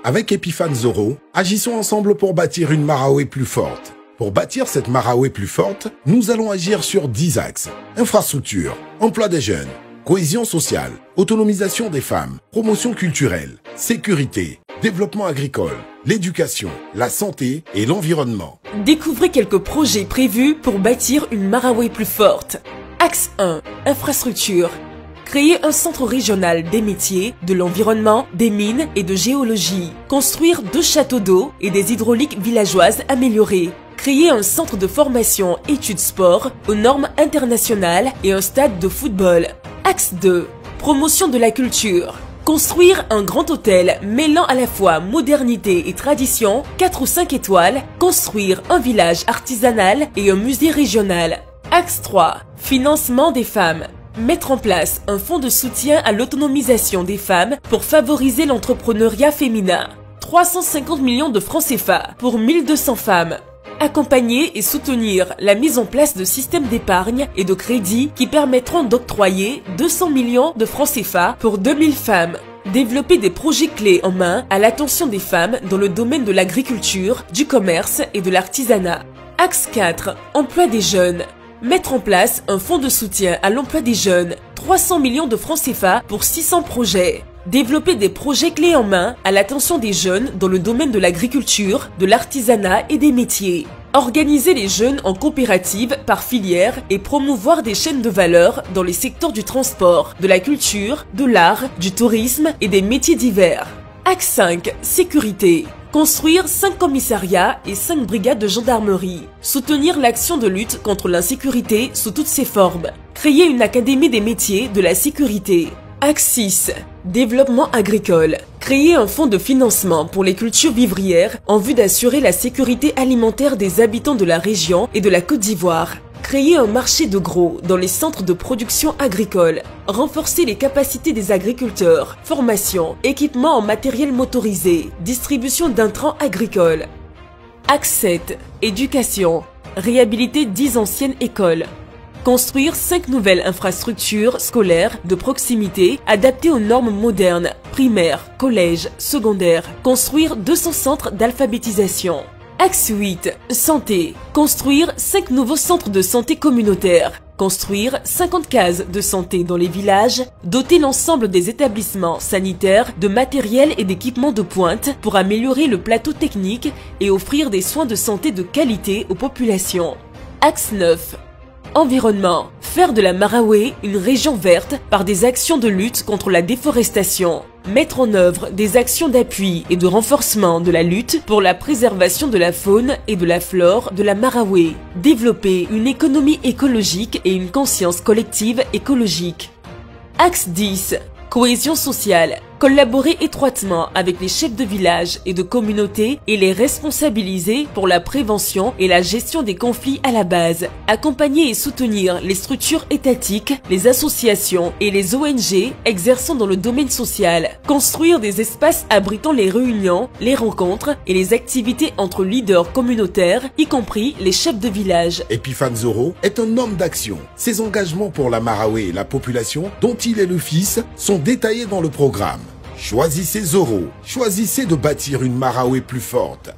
Avec Epiphane Zoro, agissons ensemble pour bâtir une Maraoué plus forte. Pour bâtir cette Maraoué plus forte, nous allons agir sur 10 axes. Infrastructure, emploi des jeunes, cohésion sociale, autonomisation des femmes, promotion culturelle, sécurité, développement agricole, l'éducation, la santé et l'environnement. Découvrez quelques projets prévus pour bâtir une Maraoué plus forte. Axe 1. Infrastructure. Créer un centre régional des métiers, de l'environnement, des mines et de géologie. Construire 2 châteaux d'eau et des hydrauliques villageoises améliorées. Créer un centre de formation études sport aux normes internationales et un stade de football. Axe 2. Promotion de la culture. Construire un grand hôtel mêlant à la fois modernité et tradition, 4 ou 5 étoiles. Construire un village artisanal et un musée régional. Axe 3. Financement des femmes. Mettre en place un fonds de soutien à l'autonomisation des femmes pour favoriser l'entrepreneuriat féminin. 350 millions de francs CFA pour 1200 femmes. Accompagner et soutenir la mise en place de systèmes d'épargne et de crédit qui permettront d'octroyer 200 millions de francs CFA pour 2000 femmes. Développer des projets clés en main à l'attention des femmes dans le domaine de l'agriculture, du commerce et de l'artisanat. Axe 4. Emploi des jeunes. Mettre en place un fonds de soutien à l'emploi des jeunes, 300 millions de francs CFA pour 600 projets. Développer des projets clés en main à l'attention des jeunes dans le domaine de l'agriculture, de l'artisanat et des métiers. Organiser les jeunes en coopérative par filière et promouvoir des chaînes de valeur dans les secteurs du transport, de la culture, de l'art, du tourisme et des métiers divers. Axe 5. Sécurité. Construire 5 commissariats et 5 brigades de gendarmerie. Soutenir l'action de lutte contre l'insécurité sous toutes ses formes. Créer une académie des métiers de la sécurité. Axe 6. Développement agricole. Créer un fonds de financement pour les cultures vivrières en vue d'assurer la sécurité alimentaire des habitants de la région et de la Côte d'Ivoire. Créer un marché de gros dans les centres de production agricole. Renforcer les capacités des agriculteurs. Formation, équipement en matériel motorisé, distribution d'intrants agricoles. Axe 7. Éducation. Réhabiliter 10 anciennes écoles. Construire 5 nouvelles infrastructures scolaires de proximité adaptées aux normes modernes, primaires, collèges, secondaires. Construire 200 centres d'alphabétisation. Axe 8. Santé. Construire 5 nouveaux centres de santé communautaires. Construire 50 cases de santé dans les villages. Doter l'ensemble des établissements sanitaires de matériel et d'équipements de pointe pour améliorer le plateau technique et offrir des soins de santé de qualité aux populations. Axe 9. Environnement. Faire de la Maraoué une région verte par des actions de lutte contre la déforestation. Mettre en œuvre des actions d'appui et de renforcement de la lutte pour la préservation de la faune et de la flore de la Maraoué. Développer une économie écologique et une conscience collective écologique. Axe 10. Cohésion sociale. Collaborer étroitement avec les chefs de village et de communauté et les responsabiliser pour la prévention et la gestion des conflits à la base. Accompagner et soutenir les structures étatiques, les associations et les ONG exerçant dans le domaine social. Construire des espaces abritant les réunions, les rencontres et les activités entre leaders communautaires, y compris les chefs de village. Epiphane Zoro est un homme d'action. Ses engagements pour la Maraoué et la population dont il est le fils sont détaillés dans le programme. Choisissez Zoro, choisissez de bâtir une Maraoué plus forte.